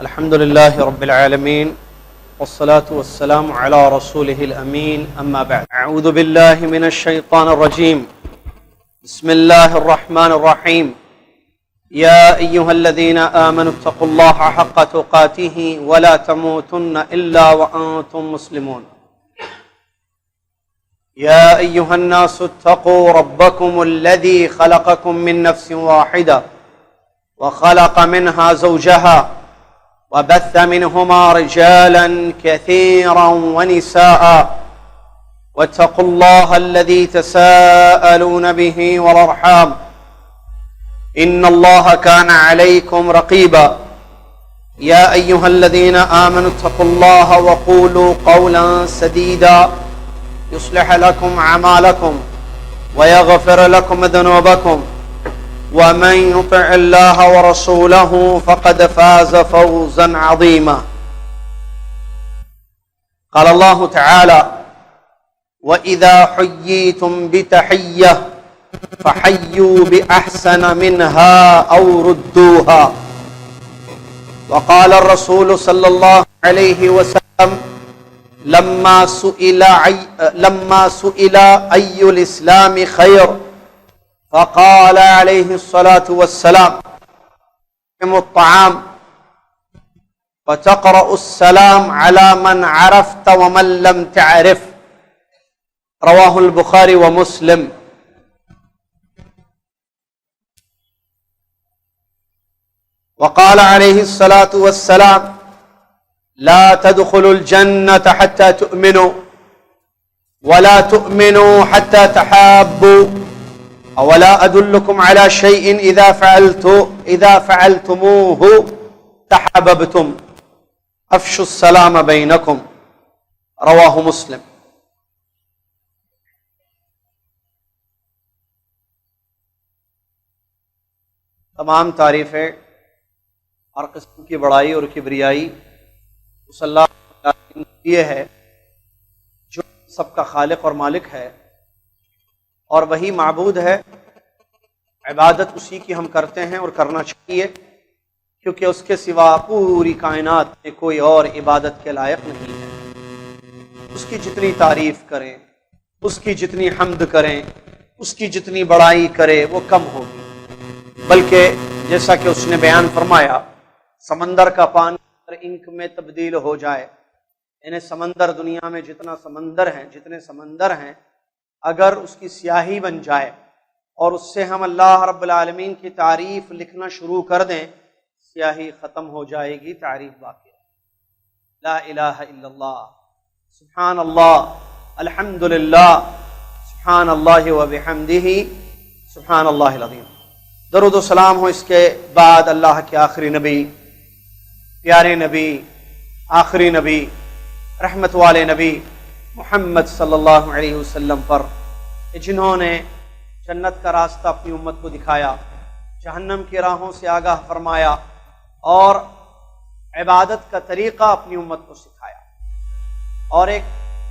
الحمد لله رب العالمين والصلاة والسلام على رسوله الأمين أما بعد. أعوذ بالله من الشيطان الرجيم. بسم الله الرحمن الرحيم. يا أيها الذين آمنوا اتقوا الله حق تقاته ولا تموتن إلا وأنتم مسلمون. يا أيها الناس اتقوا ربكم الذي خلقكم من نفس واحدة وخلق منها زوجها وبث منهما رجالا كثيرا ونساء واتقوا الله الذي تساءلون به والأرحام إن الله كان عليكم رقيبا. يا أيها الذين آمنوا اتقوا الله وقولوا قولا سديدا يصلح لكم أعمالكم ويغفر لكم ذنوبكم ومن يطع الله ورسوله فقد فاز فوزا عظيما. قال الله تعالى: وإذا حييتم بتحية فحيوا بأحسن منها أو ردوها. وقال الرسول صلى الله عليه وسلم لما سئل أي الإسلام خير فقال عليه الصلاة والسلام: الطعام وتقرأ السلام على من عرفت ومن لم تعرف. رواه البخاري ومسلم. وقال عليه الصلاة والسلام: لا تدخلوا الجنة حتى تؤمنوا ولا تؤمنوا حتى تحابوا أولا أدلكم على شيء إذا فعلتموه تحاببتم أفشوا السلام بينكم. رواه مسلم. تمام تعریفیں ہر قسم کی بڑائی اور کبریائی اس اللہ کے لیے ہے جو سب کا خالق اور مالک ہے، اور وہی معبود ہے. عبادت اسی کی ہم کرتے ہیں اور کرنا چاہیے، کیونکہ اس کے سوا پوری کائنات میں کوئی اور عبادت کے لائق نہیں ہے. اس کی جتنی تعریف کریں، اس کی جتنی حمد کریں، اس کی جتنی بڑائی کرے وہ کم ہوگی. بلکہ جیسا کہ اس نے بیان فرمایا، سمندر کا پانی انک میں تبدیل ہو جائے، یعنی سمندر دنیا میں جتنے سمندر ہیں اگر اس کی سیاہی بن جائے اور اس سے ہم اللہ رب العالمین کی تعریف لکھنا شروع کر دیں، سیاہی ختم ہو جائے گی، تعریف باقی ہے. لا الہ الا اللہ، سبحان اللہ، الحمد للہ، سبحان اللہ وبحمدہ، سبحان اللہ العظیم. درود و سلام ہو اس کے بعد اللہ کے آخری نبی، پیارے نبی، آخری نبی، رحمت والے نبی محمد صلی اللہ علیہ وسلم پر، جنہوں نے جنت کا راستہ اپنی امت کو دکھایا، جہنم کی راہوں سے آگاہ فرمایا اور عبادت کا طریقہ اپنی امت کو سکھایا اور ایک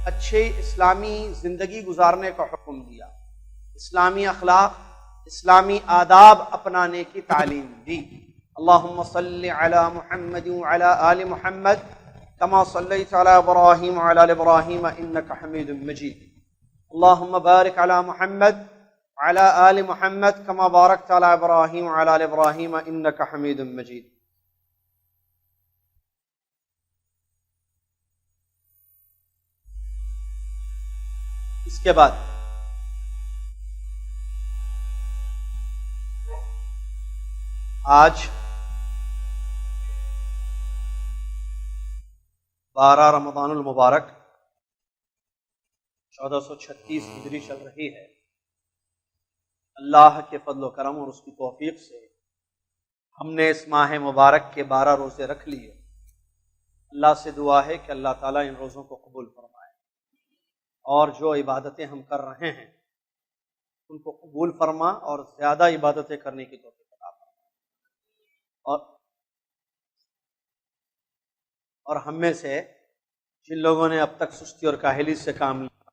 اچھی اسلامی زندگی گزارنے کا حکم دیا، اسلامی اخلاق، اسلامی آداب اپنانے کی تعلیم دی. اللہم صلی علی محمد وعلی آل محمد کما صلیت علی ابراہیم وعلی آل ابراہیم انک حمید مجید. اللہم بارک علی محمد وعلی آل محمد کما بارکت علی ابراہیم وعلی آل ابراہیم انک حمید مجید. اس کے بعد آج 12 رمضان المبارک 1436 ہجری چل رہی ہے. اللہ کے فضل و کرم اور اس کی توفیق سے ہم نے اس ماہ مبارک کے 12 روزے رکھ لیے. اللہ سے دعا ہے کہ اللہ تعالیٰ ان روزوں کو قبول فرمائے اور جو عبادتیں ہم کر رہے ہیں ان کو قبول فرما اور زیادہ عبادتیں کرنے کی توفیق عطا فرما. اور ہم میں سے جن لوگوں نے اب تک سستی اور کاہلی سے کام لیا،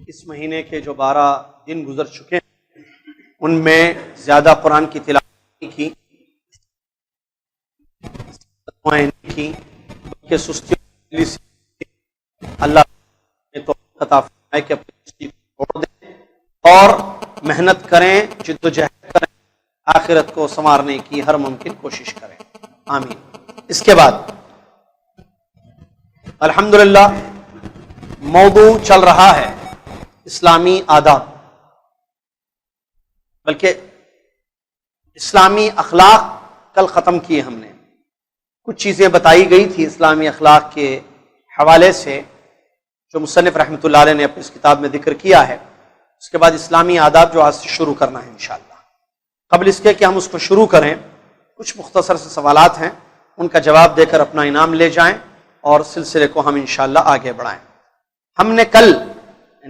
اس مہینے کے جو 12 دن گزر چکے ہیں ان میں زیادہ قرآن کی تلاوت کی دعائیں نہیں کی بلکہ سستی سے اللہ نے تو عطا فرمائے کہ اپنی سستی کو چھوڑ دیں اور محنت کریں، جد و جہد کریں، آخرت کو سنوارنے کی ہر ممکن کوشش کریں، آمین۔ اس کے بعد الحمدللہ موضوع چل رہا ہے اسلامی آداب، بلکہ اسلامی اخلاق کل ختم کیے ہم نے۔ کچھ چیزیں بتائی گئی تھی اسلامی اخلاق کے حوالے سے جو مصنف رحمۃ اللہ علیہ نے اپنی اس کتاب میں ذکر کیا ہے۔ اس کے بعد اسلامی آداب جو آج سے شروع کرنا ہے انشاءاللہ۔ قبل اس کے کہ ہم اس کو شروع کریں، کچھ مختصر سے سوالات ہیں، ان کا جواب دے کر اپنا انعام لے جائیں اور سلسلے کو ہم انشاءاللہ آگے بڑھائیں۔ ہم نے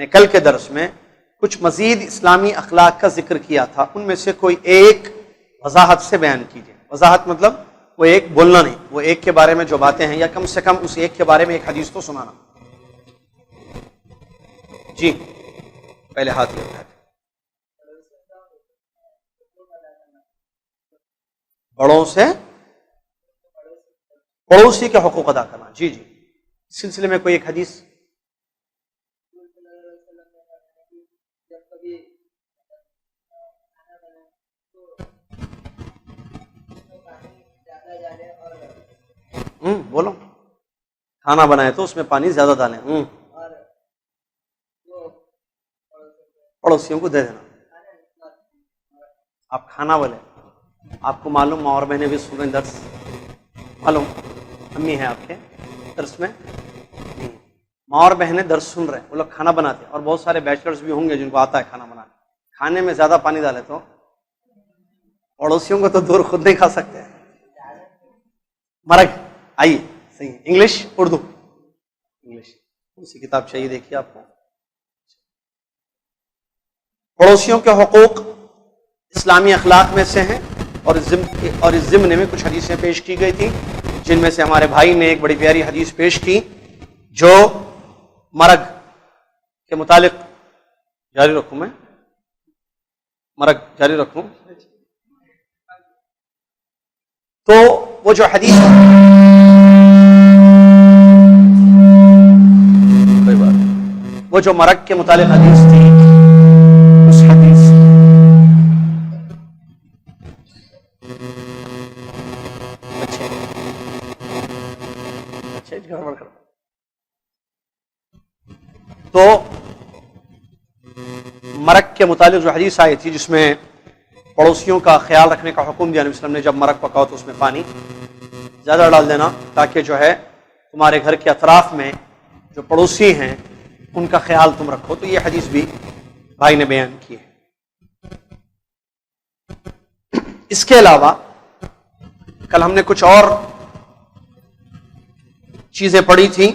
کل کے درس میں کچھ مزید اسلامی اخلاق کا ذکر کیا تھا، ان میں سے کوئی ایک وضاحت سے بیان کیجیے۔ وضاحت مطلب وہ ایک بولنا نہیں، وہ ایک کے بارے میں جو باتیں ہیں، یا کم سے کم اس ایک کے بارے میں ایک حدیث تو سنانا۔ جی پہلے ہاتھ لے اٹھائیں۔ بڑوں سے پڑوسی کے حقوق ادا کرنا، جی جی، اس سلسلے میں کوئی ایک حدیث؟ بولو، کھانا بنائے تو اس میں پانی زیادہ ڈالیں، پڑوسیوں کو دے دینا۔ آپ کھانا بولے، آپ کو معلوم ماں اور بہنیں بھی سن رہے ہیں درس، معلوم امی ہیں آپ کے درس میں، ماں اور بہنیں درس سن رہے ہیں، وہ لوگ کھانا بناتے ہیں، اور بہت سارے بیچلرز بھی ہوں گے جن کو آتا ہے کھانا بنانا۔ کھانے میں زیادہ پانی ڈالے تو پڑوسیوں کو تو دور خود نہیں کھا سکتے۔ مرگ، آئیے صحیح، انگلش اردو؟ انگلش کون سی کتاب چاہیے دیکھیے آپ کو؟ پڑوسیوں کے حقوق اسلامی اخلاق میں سے ہیں، اور اس ضمن میں کچھ حدیثیں پیش کی گئی تھیں، جن میں سے ہمارے بھائی نے ایک بڑی پیاری حدیث پیش کی جو مرگ کے متعلق، جاری رکھوں میں مرگ جاری رکھوں تو وہ جو حدیث وہ جو مرگ کے متعلق حدیث تھی، اس حدیث تو مرگ کے متعلق جو حدیث آئی تھی جس میں پڑوسیوں کا خیال رکھنے کا حکم دیا نبی صلی اللہ علیہ وسلم نے، جب مرگ پکاؤ تو اس میں پانی زیادہ ڈال دینا تاکہ جو ہے تمہارے گھر کے اطراف میں جو پڑوسی ہیں ان کا خیال تم رکھو۔ تو یہ حدیث بھی بھائی نے بیان کی ہے۔ اس کے علاوہ کل ہم نے کچھ اور چیزیں پڑھی تھیں،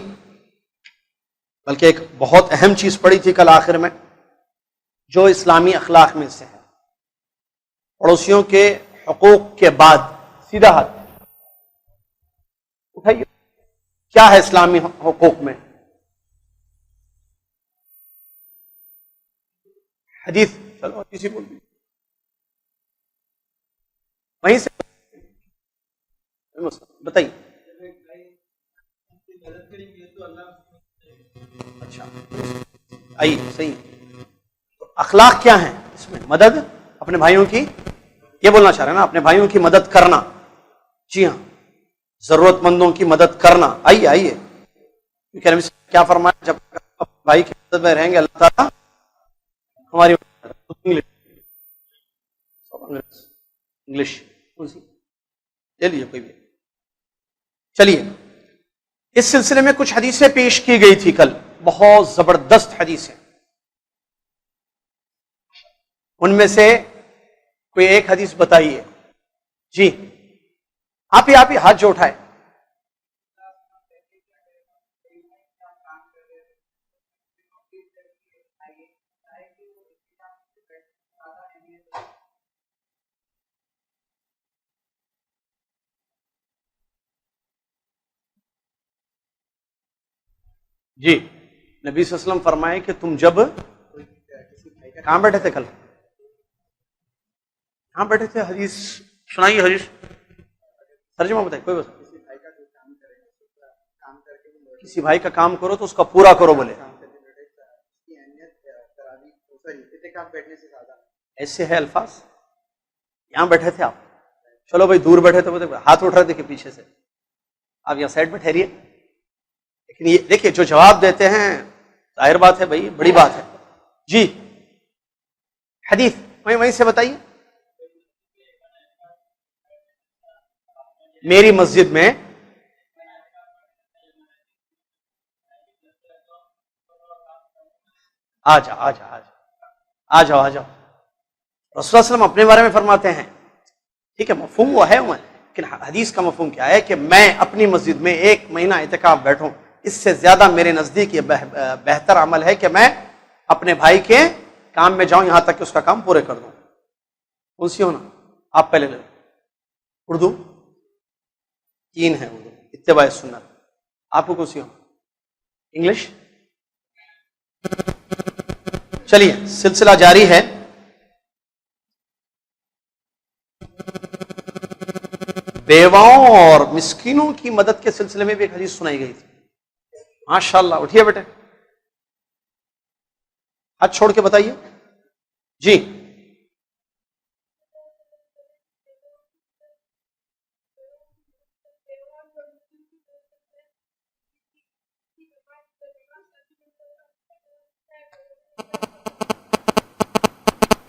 بلکہ ایک بہت اہم چیز پڑھی تھی کل آخر میں جو اسلامی اخلاق میں سے ہے۔ پڑوسیوں کے حقوق کے بعد سیدھا ہاتھ اٹھائیے، کیا ہے اسلامی حقوق میں؟ حدیث، چلو کسی بول دیجیے وہیں سے بتائیے۔ اچھا آئیے، صحیح۔ تو اخلاق کیا ہیں اس میں؟ مدد اپنے بھائیوں کی، یہ بولنا چاہ رہے ہیں نا، اپنے بھائیوں کی مدد کرنا، جی ہاں، ضرورت مندوں کی مدد کرنا۔ آئیے آئیے، کیا فرمایا؟ جب بھائی کی مدد میں رہیں گے اللہ تعالیٰ ہماری انگلش لے لیجیے کوئی بھی۔ چلیے، اس سلسلے میں کچھ حدیثیں پیش کی گئی تھی کل، بہت زبردست حدیثیں، ان میں سے کوئی ایک حدیث بتائیے۔ جی آپ ہی ہاتھ جو اٹھائے۔ جی نبی صلی اللہ علیہ وسلم فرمائے کہ تم جب کہاں بیٹھے تھے کل؟ کہاں بیٹھے تھے؟ حدیث سنائیے، حدیث ترجمہ بتائیے، کوئی بات کسی بھائی کا کام کرو تو اس کا پورا کرو بولے. ایسے ہے الفاظ. یہاں بیٹھے تھے آپ, چلو بھائی دور بیٹھے تھے, ہاتھ اٹھ رہے تھے کہ پیچھے سے, آپ یہاں سائڈ پہ ٹھہریے. لیکن یہ دیکھیے جو جواب دیتے ہیں ظاہر بات ہے بھائی, بڑی بات ہے. جی حدیث وہیں سے بتائیے. میری مسجد میں آ جاؤ. رسول اللہ علیہ وسلم اپنے بارے میں فرماتے ہیں, ٹھیک ہے, مفہوم وہ ہے, لیکن حدیث کا مفہوم کیا ہے کہ میں اپنی مسجد میں 1 مہینہ اعتکاف بیٹھوں, اس سے زیادہ میرے نزدیک یہ بہتر عمل ہے کہ میں اپنے بھائی کے کام میں جاؤں یہاں تک کہ اس کا کام پورے کر دوں. کون سی ہونا آپ پہلے لیں. اردو 3 ہے, اردو اتباع سنت. آپ کو کون سی ہونا؟ انگلش. چلیے سلسلہ جاری ہے. بیواؤں اور مسکینوں کی مدد کے سلسلے میں بھی ایک حدیث سنائی گئی تھی. ماشاءاللہ, اٹھیے بیٹے, ہاتھ چھوڑ کے بتائیے. جی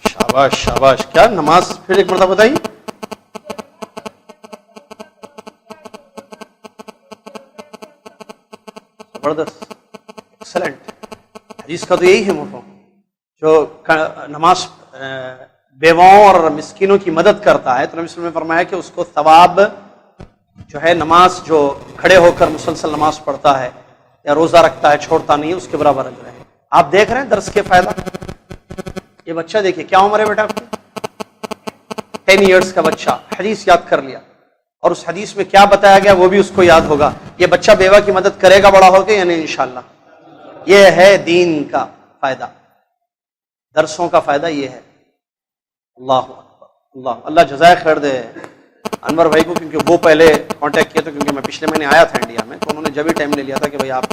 شاباش شاباش. کیا نماز پھر ایک مرتبہ بتائیے. زبردست, ایکسلنٹ. حدیث کا تو یہی ہے مفہوم, جو نماز بیواؤں اور مسکینوں کی مدد کرتا ہے تو نبی صلی اللہ علیہ وسلم نے فرمایا کہ اس کو ثواب جو ہے نماز جو کھڑے ہو کر مسلسل نماز پڑھتا ہے یا روزہ رکھتا ہے چھوڑتا نہیں ہے اس کے برابر اجر ہے. آپ دیکھ رہے ہیں درس کے فائدہ. یہ بچہ دیکھیے کیا عمر ہے بیٹا آپ کی, 10 ایئرس کا بچہ حدیث یاد کر لیا, اور اس حدیث میں کیا بتایا گیا وہ بھی اس کو یاد ہوگا. یہ بچہ بیوہ کی مدد کرے گا بڑا ہو کے یا نہیں انشاءاللہ. یہ ہے دین کا فائدہ, درسوں کا فائدہ یہ ہے. اللہ اکبر. اللہ جزائے خیر دے انور بھائی کو, کیونکہ وہ پہلے کانٹیکٹ کیا تھا, کیونکہ میں پچھلے مہینے آیا تھا انڈیا میں, تو انہوں نے جب ہی ٹائم لے لیا تھا کہ بھائی آپ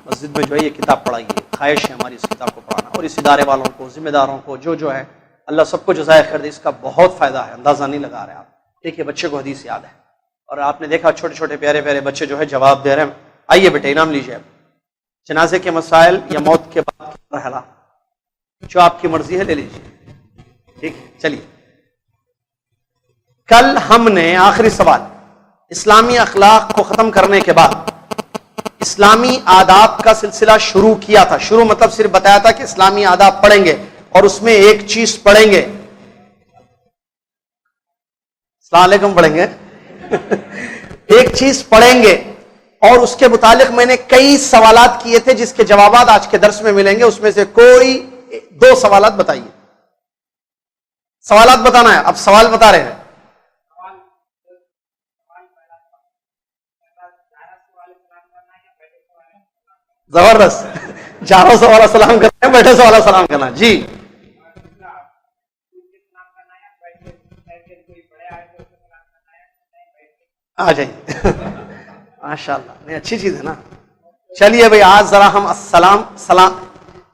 مسجد میں جو ہے یہ کتاب پڑھائیے. خواہش ہے ہماری اس کتاب کو پڑھانا, اور اس ادارے والوں کو, ذمہ داروں کو, جو ہے اللہ سب کو جزائے خیر دے. اس کا بہت فائدہ ہے, اندازہ نہیں لگا رہے آپ. دیکھیے بچے کو حدیث یاد ہے, اور آپ نے دیکھا چھوٹے چھوٹے پیارے پیارے بچے جو ہے جواب دے رہے ہیں. آئیے بیٹے انعام لیجیے. جنازے کے مسائل یا موت کے بعد کی مرحلہ, جو آپ کی مرضی ہے لے لیجیے. ٹھیک ہے, چلیے. کل ہم نے آخری سوال اسلامی اخلاق کو ختم کرنے کے بعد اسلامی آداب کا سلسلہ شروع کیا تھا. شروع مطلب صرف بتایا تھا کہ اسلامی آداب پڑھیں گے, اور اس میں ایک چیز پڑھیں گے. السلام علیکم پڑھیں گے. ایک چیز پڑھیں گے, اور اس کے متعلق میں نے کئی سوالات کیے تھے جس کے جوابات آج کے درس میں ملیں گے. اس میں سے کوئی 2 سوالات بتائیے. سوالات بتانا ہے, اب سوال بتا رہے ہیں. زبردست. چاروں سوال سلام کرنا ہے, بیٹھے سوال سلام کرنا. جی آ جائیے. ماشاء اللہ, نہیں اچھی چیز ہے نا. چلیے بھائی آج ذرا ہم سلام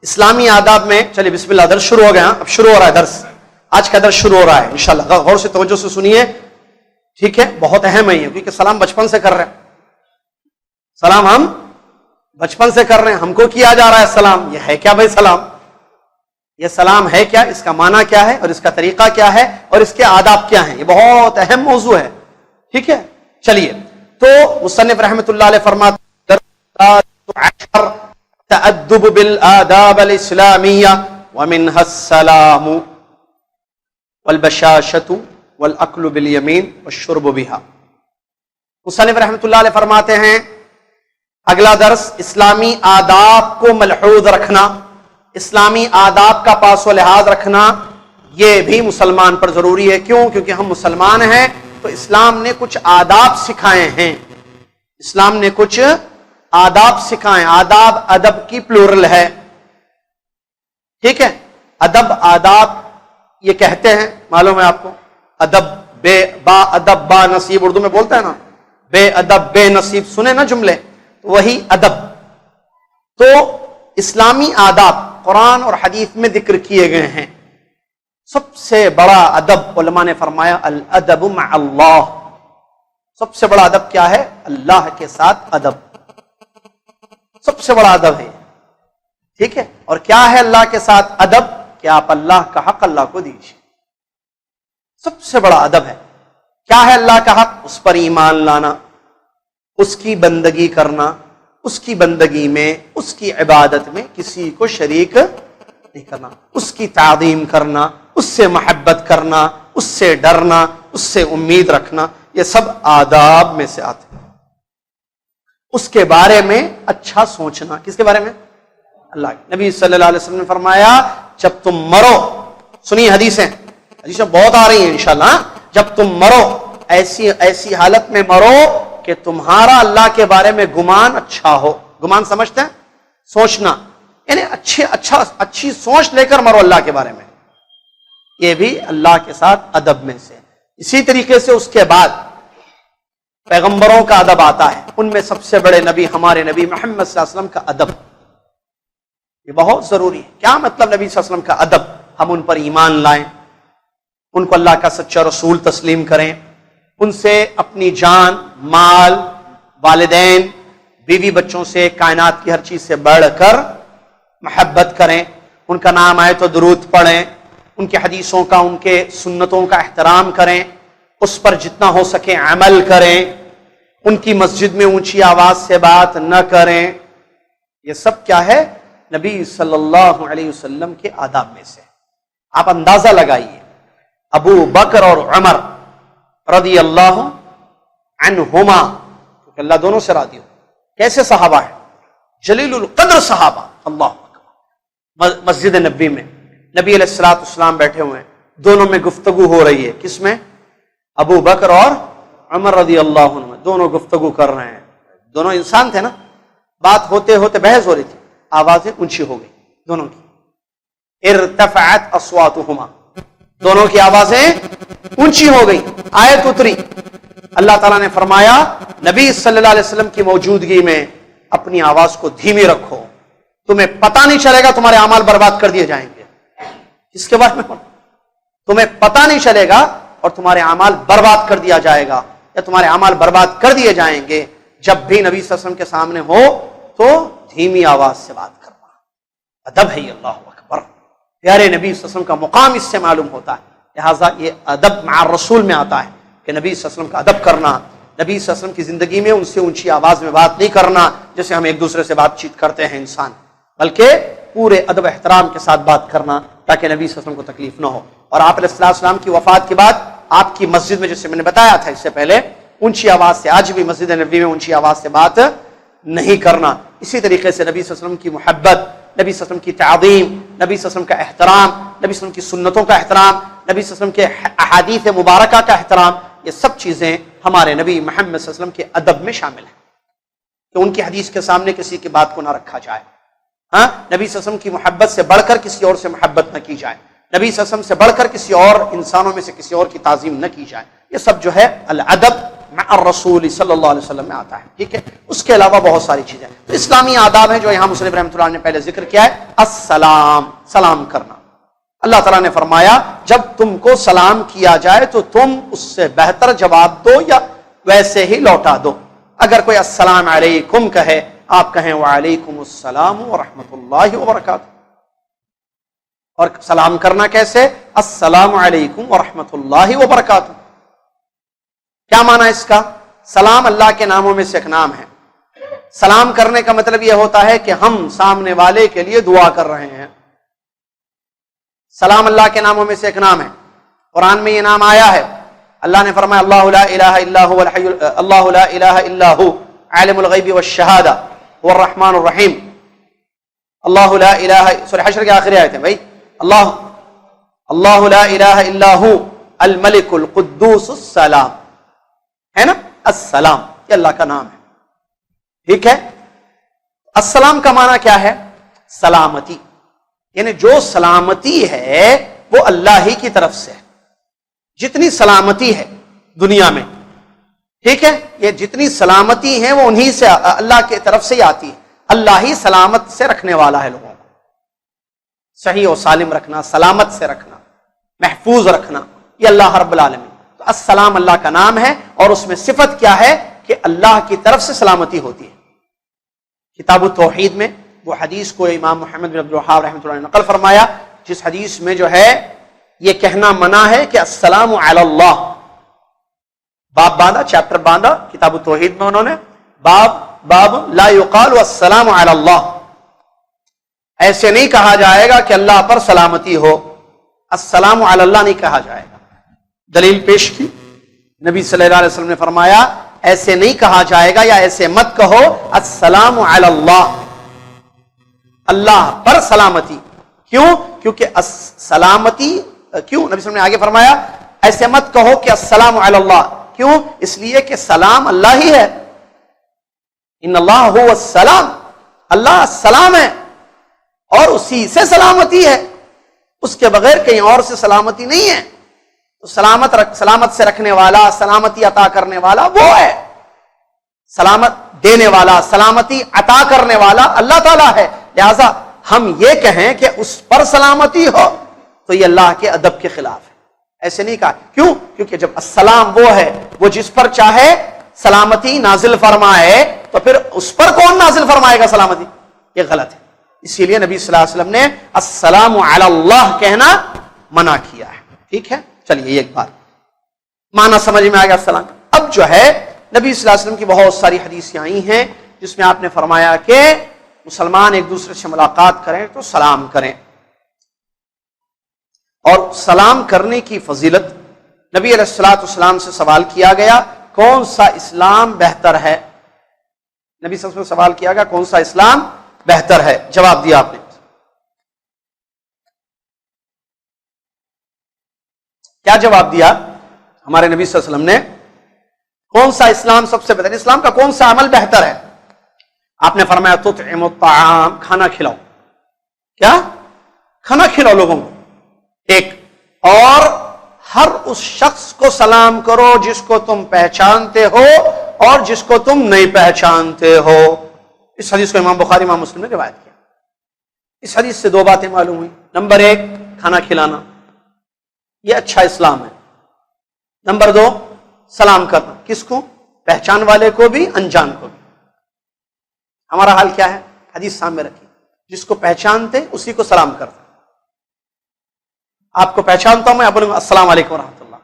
اسلامی آداب میں, چلیے بسم اللہ, درس شروع ہو گیا. اب شروع ہو رہا ہے درس, آج کا درس شروع ہو رہا ہے انشاءاللہ. غور سے توجہ سے سنیے, ٹھیک ہے, بہت اہم ہے یہ, کیونکہ سلام بچپن سے کر رہے ہیں. سلام ہم بچپن سے کر رہے ہیں, ہم کو کیا جا رہا ہے سلام. یہ ہے کیا بھائی سلام؟ یہ سلام ہے کیا, اس کا معنی کیا ہے, اور اس کا طریقہ کیا ہے, اور اس کے آداب کیا ہیں؟ یہ بہت اہم موضوع ہے. ٹھیک ہے, چلیے. تو مصنف رحمۃ اللہ علیہ فرماتے ہیں تأدب بالآداب الاسلامیہ ومنها السلام والبشاشة والاکل بالیمین والشرب بها. مصنف رحمۃ اللہ علیہ فرماتے ہیں اگلا درس اسلامی آداب کو ملحوظ رکھنا, اسلامی آداب کا پاس و لحاظ رکھنا, یہ بھی مسلمان پر ضروری ہے. کیوں؟ کیونکہ ہم مسلمان ہیں تو اسلام نے کچھ آداب سکھائے ہیں. اسلام نے کچھ آداب سکھائے. آداب ادب کی پلورل ہے, ٹھیک ہے. ادب آداب یہ کہتے ہیں, معلوم ہے آپ کو. ادب بے با ادب با نصیب, اردو میں بولتا ہے نا, بے ادب بے نصیب, سنے نا جملے. وہی ادب. تو اسلامی آداب قرآن اور حدیث میں ذکر کیے گئے ہیں. سب سے بڑا ادب علماء نے فرمایا الادب مع اللہ. سب سے بڑا ادب کیا ہے؟ اللہ کے ساتھ ادب. سب سے بڑا ادب ہے. ٹھیک ہے. اور کیا ہے اللہ کے ساتھ ادب؟ کہ آپ اللہ کا حق اللہ کو دیجیے. سب سے بڑا ادب ہے. کیا ہے اللہ کا حق؟ اس پر ایمان لانا، اس کی بندگی کرنا، اس کی بندگی میں، اس کی عبادت میں کسی کو شریک نہیں کرنا، اس کی تعظیم کرنا، اس سے محبت کرنا، اس سے ڈرنا، اس سے امید رکھنا. یہ سب آداب میں سے آتے ہیں. اس کے بارے میں اچھا سوچنا. کس کے بارے میں؟ اللہ. نبی صلی اللہ علیہ وسلم نے فرمایا جب تم مرو، سنی حدیثیں بہت آ رہی ہیں انشاءاللہ، جب تم مرو ایسی حالت میں مرو کہ تمہارا اللہ کے بارے میں گمان اچھا ہو. گمان سمجھتے ہیں؟ سوچنا، یعنی اچھی سوچ لے کر مرو اللہ کے بارے میں. یہ بھی اللہ کے ساتھ ادب میں سے. اسی طریقے سے اس کے بعد پیغمبروں کا ادب آتا ہے. ان میں سب سے بڑے نبی ہمارے نبی محمد صلی اللہ علیہ وسلم کا ادب. یہ بہت ضروری ہے. کیا مطلب نبی صلی اللہ علیہ وسلم کا ادب؟ ہم ان پر ایمان لائیں، ان کو اللہ کا سچا رسول تسلیم کریں، ان سے اپنی جان، مال، والدین، بیوی بچوں سے، کائنات کی ہر چیز سے بڑھ کر محبت کریں. ان کا نام آئے تو درود پڑھیں، ان کے حدیثوں کا، ان کے سنتوں کا احترام کریں، اس پر جتنا ہو سکے عمل کریں، ان کی مسجد میں اونچی آواز سے بات نہ کریں. یہ سب کیا ہے؟ نبی صلی اللہ علیہ وسلم کے آداب میں سے. آپ اندازہ لگائیے ابو بکر اور عمر رضی اللہ عنہما، کیونکہ اللہ دونوں سے راضی ہو، کیسے صحابہ ہیں؟ جلیل القدر صحابہ. اللہ اکبر. مسجد نبی میں نبی علیہ الصلوۃ والسلام بیٹھے ہوئے ہیں، دونوں میں گفتگو ہو رہی ہے. کس میں؟ ابو بکر اور عمر رضی اللہ عنہ دونوں گفتگو کر رہے ہیں. دونوں انسان تھے نا. بات ہوتے ہوتے بحث ہو رہی تھی، آوازیں اونچی ہو گئی دونوں کی. ارتفعت اصواتهما، دونوں کی آوازیں اونچی ہو گئی. آیت اتری، اللہ تعالیٰ نے فرمایا نبی صلی اللہ علیہ وسلم کی موجودگی میں اپنی آواز کو دھیمی رکھو، تمہیں پتہ نہیں چلے گا تمہارے اعمال برباد کر دیے جائیں گے. اس کے بعد میں تمہیں پتہ نہیں چلے گا اور تمہارے اعمال برباد کر دیا جائے گا، یا تمہارے اعمال برباد کر دیے جائیں گے جب بھی نبی صلی اللہ علیہ وسلم کے سامنے ہو تو دھیمی آواز سے بات کرنا. ادب ہے یہ. اللہ اکبر. پیارے نبی صلی اللہ علیہ وسلم کا مقام اس سے معلوم ہوتا ہے. لہٰذا یہ ادب مع الرسول میں آتا ہے کہ نبی صلی اللہ علیہ وسلم کا ادب کرنا، نبی صلی اللہ علیہ وسلم کی زندگی میں ان سے اونچی آواز میں بات نہیں کرنا جیسے ہم ایک دوسرے سے بات چیت کرتے ہیں انسان، بلکہ پورے ادب احترام کے ساتھ بات کرنا تاکہ نبی صلی اللہ علیہ وسلم کو تکلیف نہ ہو. اور آپ علیہ السلام کی وفات کے بعد آپ کی مسجد میں، جیسے میں نے بتایا تھا اس سے پہلے، اونچی آواز سے، آج بھی مسجد نبوی میں اونچی آواز سے بات نہیں کرنا. اسی طریقے سے نبی صلی اللہ علیہ وسلم کی محبت، نبی صلی اللہ علیہ وسلم کی تعظیم، نبی صلی اللہ علیہ وسلم کا احترام، نبی صلی اللہ علیہ وسلم کی سنتوں کا احترام، نبی صلی اللہ علیہ وسلم کے احادیث مبارکہ کا احترام، یہ سب چیزیں ہمارے نبی محمد صلی اللہ علیہ وسلم کے ادب میں شامل ہیں کہ ان کی حدیث کے سامنے کسی کی بات کو نہ رکھا جائے. ہاں، نبی صلی اللہ علیہ وسلم کی محبت سے بڑھ کر کسی اور سے محبت نہ کی جائے، نبی صلی اللہ علیہ وسلم سے بڑھ کر کسی اور انسانوں میں سے کسی اور کی تعظیم نہ کی جائے. یہ سب جو ہے الادب مع الرسول صلی اللہ علیہ وسلم میں آتا ہے. ٹھیک ہے. اس کے علاوہ بہت ساری چیزیں تو اسلامی آداب ہیں جو یہاں مصنف رحمۃ اللہ نے پہلے ذکر کیا ہے. السلام، سلام کرنا. اللہ تعالیٰ نے فرمایا جب تم کو سلام کیا جائے تو تم اس سے بہتر جواب دو یا ویسے ہی لوٹا دو. اگر کوئی السلام علیکم کہے، آپ کہیں وعلیکم السلام ورحمۃ اللہ وبرکاتہ. اور سلام کرنا کیسے؟ السلام علیکم ورحمۃ اللہ وبرکاتہ. کیا معنی اس کا؟ سلام اللہ کے ناموں میں سے ایک نام ہے. سلام کرنے کا مطلب یہ ہوتا ہے کہ ہم سامنے والے کے لیے دعا کر رہے ہیں. سلام اللہ کے ناموں میں سے ایک نام ہے. قرآن میں یہ نام آیا ہے. اللہ نے فرمایا اللہ لا الہ الا هو الحی، اللہ لا الہ الا هو عالم الغیب والشہادہ هو الرحمن الرحیم. اللہ لا الہ، سورہ حشر کی آخری آیت ہے بھائی. اللہ لا الہ الا هو الملک القدوس السلام، ہے نا. السلام یہ اللہ کا نام ہے. ٹھیک ہے. السلام کا معنی کیا ہے؟ سلامتی، یعنی جو سلامتی ہے وہ اللہ ہی کی طرف سے ہے. جتنی سلامتی ہے دنیا میں، ٹھیک ہے، یہ جتنی سلامتی ہیں وہ انہی سے، اللہ کی طرف سے ہی آتی ہے. اللہ ہی سلامت سے رکھنے والا ہے، لوگوں کو صحیح و سالم رکھنا، سلامت سے رکھنا، محفوظ رکھنا، یہ اللہ رب العالمین. تو السلام اللہ کا نام ہے، اور اس میں صفت کیا ہے کہ اللہ کی طرف سے سلامتی ہوتی ہے. کتاب التوحید میں وہ حدیث کو امام محمد بن عبد الوہاب رحمۃ اللہ نے نقل فرمایا، جس حدیث میں جو ہے یہ کہنا منع ہے کہ السلام علی اللہ. باب باندھا، چیپٹر باندھا کتاب التوحید میں انہوں نے، باب لا یقال السلام علی اللہ. ایسے نہیں کہا جائے گا کہ اللہ پر سلامتی ہو، السلام علی اللہ نہیں کہا جائے گا. دلیل پیش کی، نبی صلی اللہ علیہ وسلم نے فرمایا ایسے نہیں کہا جائے گا، یا ایسے مت کہو السلام علی اللہ، اللہ پر سلامتی. کیوں؟ کیونکہ سلامتی کیوں نبی صلی اللہ علیہ وسلم نے آگے فرمایا ایسے مت کہو کہ السلام علی اللہ. کیوں؟ اس لیے کہ سلام اللہ ہی ہے. ان اللہ هو السلام، اللہ السلام ہے اور اسی سے سلامتی ہے، اس کے بغیر کہیں اور سے سلامتی نہیں ہے. تو سلامت سے رکھنے والا، سلامتی عطا کرنے والا وہ ہے، سلامت دینے والا، سلامتی عطا کرنے والا اللہ تعالیٰ ہے. لہذا ہم یہ کہیں کہ اس پر سلامتی ہو تو یہ اللہ کے ادب کے خلاف ہے. ایسے نہیں کہا. کیوں؟ کیونکہ جب السلام وہ ہے، وہ جس پر چاہے سلامتی نازل فرمائے، تو پھر اس پر کون نازل فرمائے گا سلامتی؟ یہ غلط ہے. اسی لیے نبی صلی اللہ علیہ وسلم نے السلام علی اللہ کہنا منع کیا ہے. ٹھیک ہے، چلیے ایک بار معنی سمجھ میں آ گیا السلام. اب جو ہے نبی صلی اللہ علیہ وسلم کی بہت ساری حدیثیں آئی ہیں جس میں آپ نے فرمایا کہ مسلمان ایک دوسرے سے ملاقات کریں تو سلام کریں، اور سلام کرنے کی فضیلت نبی علیہ الصلوۃ والسلام سے سوال کیا گیا کون سا اسلام بہتر ہے. نبی صلی اللہ علیہ وسلم سے سوال کیا گیا کون سا اسلام بہتر ہے، جواب دیا آپ نے. کیا جواب دیا ہمارے نبی صلی اللہ علیہ وسلم نے؟ کون سا اسلام سب سے بہتر، اسلام کا کون سا عمل بہتر ہے؟ آپ نے فرمایا تطعم الطعام، کھانا کھلاؤ. کیا؟ کھانا کھلاؤ لوگوں کو. ایک اور ہر اس شخص کو سلام کرو جس کو تم پہچانتے ہو اور جس کو تم نہیں پہچانتے ہو. اس حدیث کو امام بخاری امام مسلم نے روایت کیا. اس حدیث سے دو باتیں معلوم ہوئی. نمبر ایک، کھانا کھلانا یہ اچھا اسلام ہے. نمبر دو، سلام کرنا. کس کو؟ پہچان والے کو بھی، انجان کو بھی. ہمارا حال کیا ہے؟ حدیث سامنے رکھی، جس کو پہچانتے اسی کو سلام کرتے. آپ کو پہچانتا ہوں میں، آپ بولوں گا السلام علیکم ورحمۃ اللہ.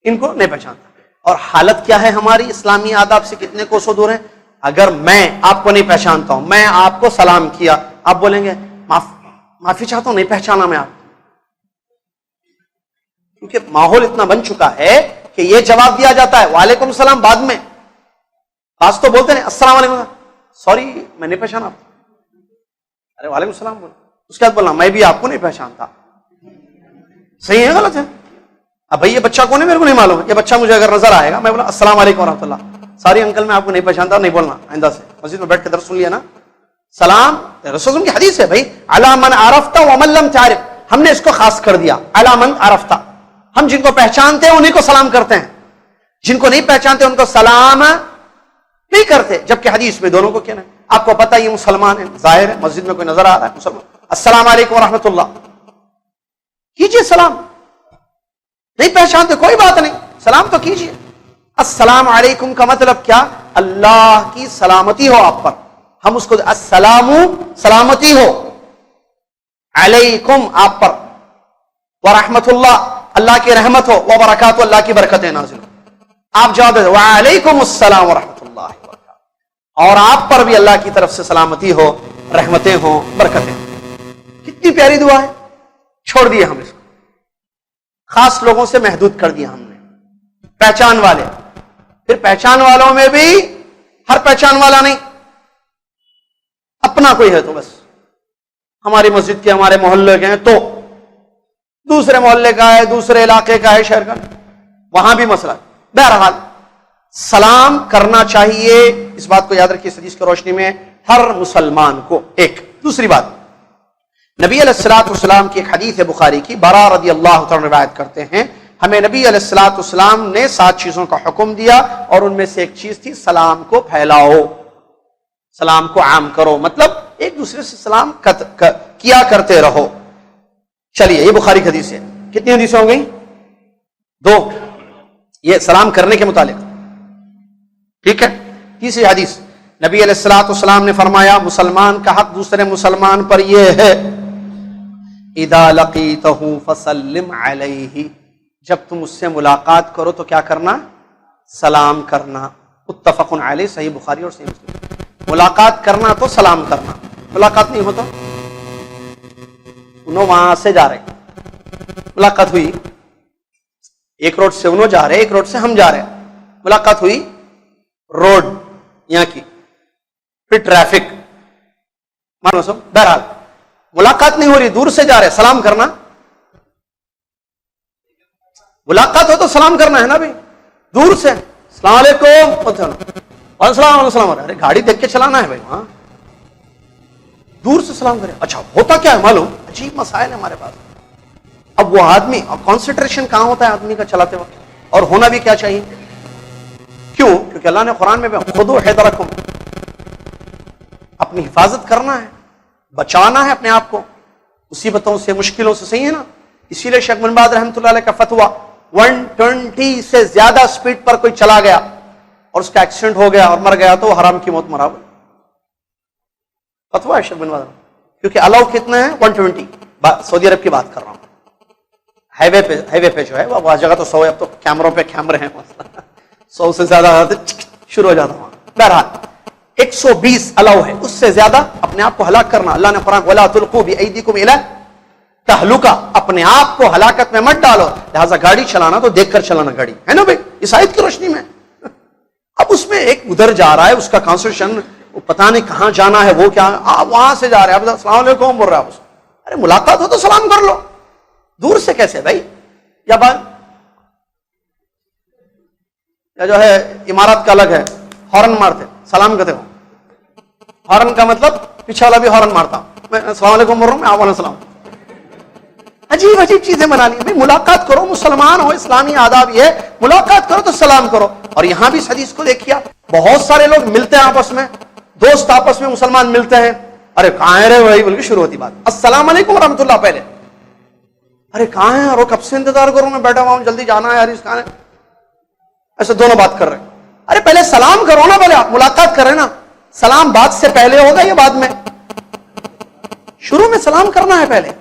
ان کو نہیں پہچانتا. اور حالت کیا ہے ہماری اسلامی آداب سے کتنے کوسوں دور ہیں. اگر میں آپ کو نہیں پہچانتا ہوں، میں آپ کو سلام کیا، آپ بولیں گے معافی چاہتا ہوں نہیں پہچانا میں آپ. کیونکہ ماحول اتنا بن چکا ہے کہ یہ جواب دیا جاتا ہے وعلیکم السلام بعد میں. بعض تو بولتے ہیں السلام علیکم، سوری میں نہیں پہچانا آپ. ارے وعلیکم السلام بول، اس کے بعد بولنا میں بھی آپ کو نہیں پہچانتا. صحیح ہے غلط ہے؟ اب بھائی یہ بچہ کون ہے میرے کو نہیں معلوم ہے. یہ بچہ مجھے اگر نظر آئے گا میں بولا السلام علیکم ورحمۃ اللہ، ساری انکل میں آپ کو نہیں پہچانتا، نہیں بولنا آئندہ سے. مسجد میں بیٹھ کے درس سن لیا نا، سلام رسول کی حدیث ہے بھائی، علی من عرفت ومن لم تعرف. ہم نے اس کو خاص کر دیا، علی من عرفت. ہم جن کو پہچانتے ہیں انہیں کو سلام کرتے ہیں، جن کو نہیں پہچانتے ان کو سلام نہیں کرتے. جبکہ حدیث میں دونوں کو کہنا ہے. آپ کو پتہ یہ مسلمان ہے، ظاہر ہے مسجد میں کوئی نظر آ رہا ہے مسلمان، السلام علیکم ورحمۃ اللہ کیجئے سلام. نہیں پہچانتے کوئی بات نہیں، سلام تو کیجئے. السلام علیکم کا مطلب کیا؟ اللہ کی سلامتی ہو آپ پر. ہم اس کو السلام سلامتی ہو، علیکم آپ پر، ورحمۃ اللہ اللہ کی رحمت ہو، وبرکاتہ اللہ کی برکتیں نازل ہو. آپ جواب دیں وعلیکم السلام ورحمۃ اللہ وبرکاتہ، اور آپ پر بھی اللہ کی طرف سے سلامتی ہو، رحمتیں ہوں، برکتیں ہوں. کتنی پیاری دعا ہے. چھوڑ دیے ہم اس کو، خاص لوگوں سے محدود کر دیا ہم نے، پہچان والے. پھر پہچان والوں میں بھی ہر پہچان والا نہیں، اپنا کوئی ہے تو بس ہماری مسجد کے ہمارے محلے کے ہیں تو، دوسرے محلے کا ہے، دوسرے علاقے کا ہے، شہر کا، وہاں بھی مسئلہ. بہرحال سلام کرنا چاہیے، اس بات کو یاد رکھیے اس حدیث کی روشنی میں ہر مسلمان کو. ایک دوسری بات، نبی علیہ الصلوۃ والسلام کی ایک حدیث ہے بخاری کی، برا رضی اللہ تعالی روایت کرتے ہیں ہمیں نبی علیہ الصلوۃ والسلام نے 7 چیزوں کا حکم دیا اور ان میں سے ایک چیز تھی سلام کو پھیلاؤ، سلام کو عام کرو، مطلب ایک دوسرے سے سلام کیا کرتے رہو۔ چلیے یہ بخاری کی حدیث ہے، کتنی حدیثیں ہو گئی؟ 2، یہ سلام کرنے کے متعلق، ٹھیک ہے۔ تیسری حدیث، نبی علیہ الصلوۃ والسلام نے فرمایا مسلمان کا حق دوسرے مسلمان پر یہ ہے اذا لقیتہ فسلم علیہ، جب تم اس سے ملاقات کرو تو کیا کرنا؟ سلام کرنا۔ متفق علیہ، صحیح بخاری اور صحیح مسلم۔ ملاقات کرنا تو سلام کرنا، ملاقات نہیں ہو تو انہوں وہاں سے جا رہے، ملاقات ہوئی، ایک روڈ سے انہوں جا رہے، ایک روڈ سے ہم جا رہے، ملاقات ہوئی روڈ یہاں کی، پھر ٹریفک، مانو سب، بہرحال ملاقات نہیں ہو رہی، دور سے جا رہے، سلام کرنا، ملاقات ہو تو سلام کرنا ہے نا بھائی، دور سے السلام علیکم، وعلیکم السلام، ارے گاڑی دیکھ کے چلانا ہے بھائی، وہاں دور سے سلام کرے۔ اچھا ہوتا کیا ہے معلوم؟ عجیب مسائل ہے ہمارے پاس۔ اب وہ آدمی، کانسنٹریشن کہاں ہوتا ہے آدمی کا چلاتے وقت، اور ہونا بھی کیا چاہیے، کیوں؟ کیونکہ اللہ نے قرآن میں خذوا حذرکم، اپنی حفاظت کرنا ہے، بچانا ہے اپنے آپ کو مصیبتوں سے، مشکلوں سے، صحیح ہے نا؟ اسی لیے شیخ بن باز رحمۃ اللہ علیہ کا فتویٰ 120 سے زیادہ سپیڈ پر کوئی چلا گیا اور اس کا ایکسیڈنٹ ہو گیا اور مر گیا تو وہ حرام کی موت مرا ہوا، فتویٰ ہے شیخ بن باز، کیونکہ الاؤ کتنا ہے 120، سعودی عرب کی بات کر رہا ہوں، ہائی وے پہ جو ہے وہ جگہ تو 100 ہے، اب تو کیمروں پہ کیمرے ہیں 100 سے زیادہ شروع ہو جاتا ہوں۔ بہرحال 120 الاؤ ہے، اس سے زیادہ اپنے آپ کو ہلاک کرنا، اللہ نے قرآن وَلَا تُلْقُوا بِأَيْدِيكُمْ إِلَى التَّهْلُكَةِ، اپنے آپ کو ہلاکت میں مت ڈالو، لہٰذا گاڑی چلانا تو دیکھ کر چلانا گاڑی، ہے نا بھائی، اس آیت کی روشنی میں۔ اب اس میں ایک ادھر جا رہا ہے، اس کا کانسنٹریشن پتہ نہیں کہاں جانا ہے، وہ کیا آپ وہاں سے جا رہے ہیں، اب السلام علیکم بول رہا ہے، ارے ملاقات ہو تو سلام کر لو، دور سے کیسے بھائی؟ یا بات یا جو ہے عمارت کا الگ ہے، ہارن مارتے سلام کرتے ہو، ہارن کا مطلب پیچھے والا بھی ہارن مارتا، میں السلام علیکم بول رہا ہوں، میں آپ علیہ السلام، عجیب عجیب چیزیں بنا لی بھائی۔ ملاقات کرو، مسلمان ہو، اسلامی آداب یہ ہے ملاقات کرو تو سلام کرو۔ اور یہاں بھی اس حدیث کو دیکھیے، بہت سارے لوگ ملتے ہیں آپس میں، دوست آپس میں مسلمان ملتے ہیں، ارے کہاں ہے رے بھائی بول کے شروع ہوتی بات، السلام علیکم ورحمۃ اللہ، پہلے ارے کہاں ہے، اور کب سے انتظار کروں میں بیٹھا ہوا ہوں، جلدی جانا ہے یار، اس کہاں ہے، ایسے دونوں بات کر رہے ہیں، ارے پہلے سلام کرو نا، پہلے آپ ملاقات کر رہے نا، سلام بات سے پہلے ہوگا یا بعد میں؟ شروع میں سلام کرنا ہے، پہلے